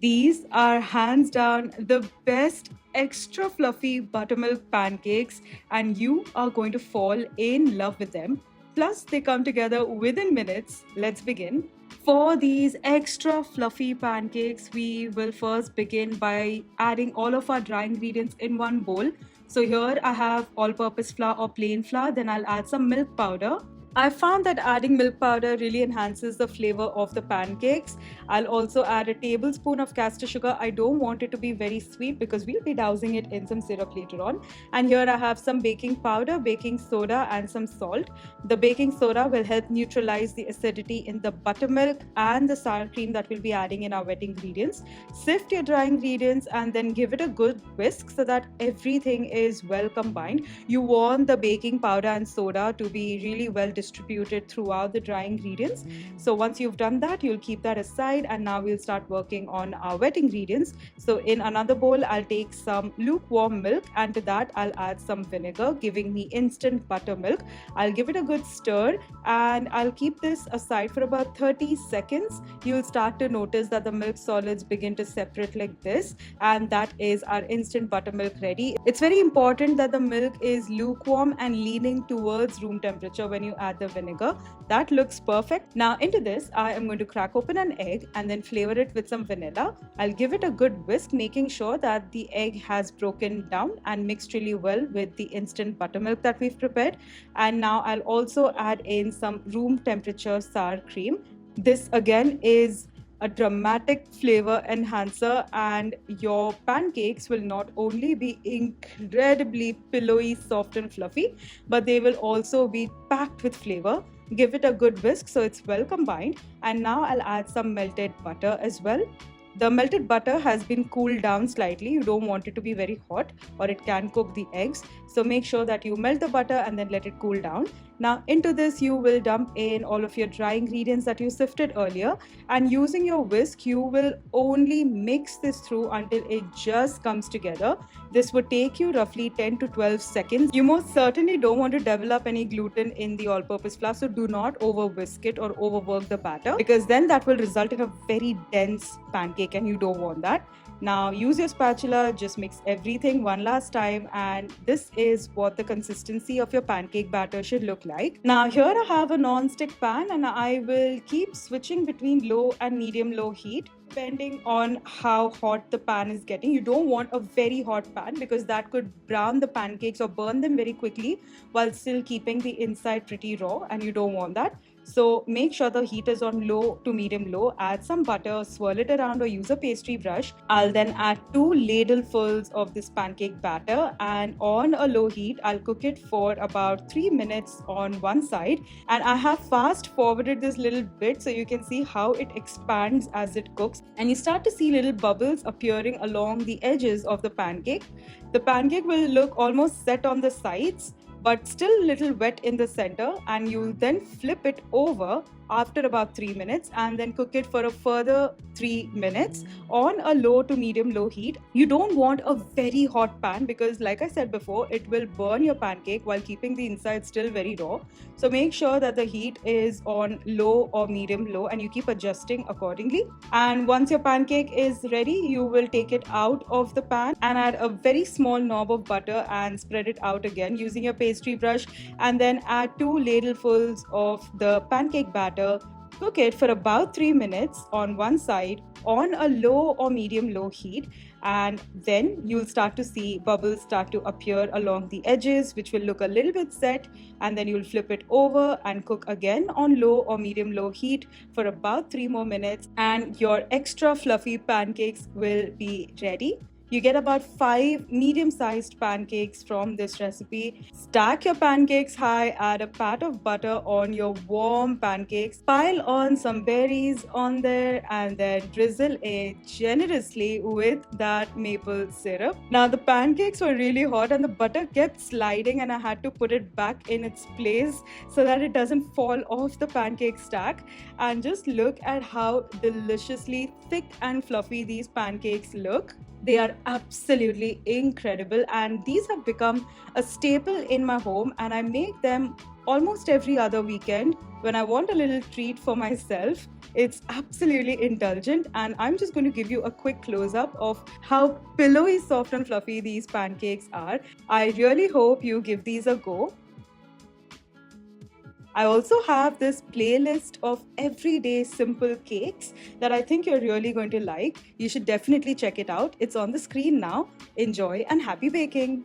These are hands down the best extra fluffy buttermilk pancakes, and you are going to fall in love with them. Plus, they come together within minutes. Let's begin. For these extra fluffy pancakes, we will first begin by adding all of our dry ingredients in one bowl. So, here I have all purpose flour or plain flour, then I'll add some milk powder. I found that adding milk powder really enhances the flavor of the pancakes. I'll also add a tablespoon of caster sugar. I don't want it to be very sweet because we'll be dousing it in some syrup later on. And here I have some baking powder, baking soda, and some salt. The baking soda will help neutralize the acidity in the buttermilk and the sour cream that we'll be adding in our wet ingredients. Sift your dry ingredients and then give it a good whisk so that everything is well combined. You want the baking powder and soda to be really well distributed throughout the dry ingredients. So once you've done that, you'll keep that aside, and now we'll start working on our wet ingredients. So in another bowl, I'll take some lukewarm milk, and to that I'll add some vinegar, giving me instant buttermilk. I'll give it a good stir, and I'll keep this aside for about 30 seconds. You'll start to notice that the milk solids begin to separate like this, and that is our instant buttermilk ready. It's very important that the milk is lukewarm and leaning towards room temperature when you add the vinegar. That looks perfect. Now into this, I am going to crack open an egg and then flavor it with some vanilla. I'll give it a good whisk, making sure that the egg has broken down and mixed really well with the instant buttermilk that we've prepared. And now I'll also add in some room temperature sour cream. This again is a dramatic flavor enhancer, and your pancakes will not only be incredibly pillowy, soft, and fluffy, but they will also be packed with flavor. Give it a good whisk so it's well combined, and now I'll add some melted butter as well. The melted butter has been cooled down slightly. You don't want it to be very hot or it can cook the eggs. So make sure that you melt the butter and then let it cool down. Now into this, you will dump in all of your dry ingredients that you sifted earlier, and using your whisk, you will only mix this through until it just comes together. This would take you roughly 10 to 12 seconds. You most certainly don't want to develop any gluten in the all-purpose flour, so do not over whisk it or overwork the batter, because then that will result in a very dense pancake and you don't want that. Now use your spatula, just mix everything one last time, and this is what the consistency of your pancake batter should look like. Now here I have a non-stick pan, and I will keep switching between low and medium-low heat depending on how hot the pan is getting. You don't want a very hot pan because that could brown the pancakes or burn them very quickly while still keeping the inside pretty raw, and you don't want that. So make sure the heat is on low to medium low. Add some butter, swirl it around or use a pastry brush. I'll then add 2 ladlefuls of this pancake batter, and on a low heat I'll cook it for about 3 minutes on one side. And I have fast forwarded this little bit so you can see how it expands as it cooks, and you start to see little bubbles appearing along the edges of the pancake. The pancake will look almost set on the sides but still a little wet in the center, and you'll then flip it over after about 3 minutes and then cook it for a further 3 minutes on a low to medium low heat. You don't want a very hot pan because, like I said before, it will burn your pancake while keeping the inside still very raw. So make sure that the heat is on low or medium low and you keep adjusting accordingly. And once your pancake is ready, you will take it out of the pan and add a very small knob of butter and spread it out again using your pastry brush, and then add 2 ladlefuls of the pancake batter. Cook it for about 3 minutes on one side on a low or medium low heat, and then you'll start to see bubbles start to appear along the edges, which will look a little bit set, and then you'll flip it over and cook again on low or medium low heat for about 3 more minutes, and your extra fluffy pancakes will be ready. You get about 5 medium-sized pancakes from this recipe. Stack your pancakes high, add a pat of butter on your warm pancakes, pile on some berries on there, and then drizzle it generously with that maple syrup. Now the pancakes were really hot and the butter kept sliding, and I had to put it back in its place so that it doesn't fall off the pancake stack. And just look at how deliciously thick and fluffy these pancakes look. They are absolutely incredible, and these have become a staple in my home, and I make them almost every other weekend when I want a little treat for myself. It's absolutely indulgent, and I'm just going to give you a quick close up of how pillowy, soft, and fluffy these pancakes are. I really hope you give these a go. I also have this playlist of everyday simple cakes that I think you're really going to like. You should definitely check it out. It's on the screen now. Enjoy and happy baking!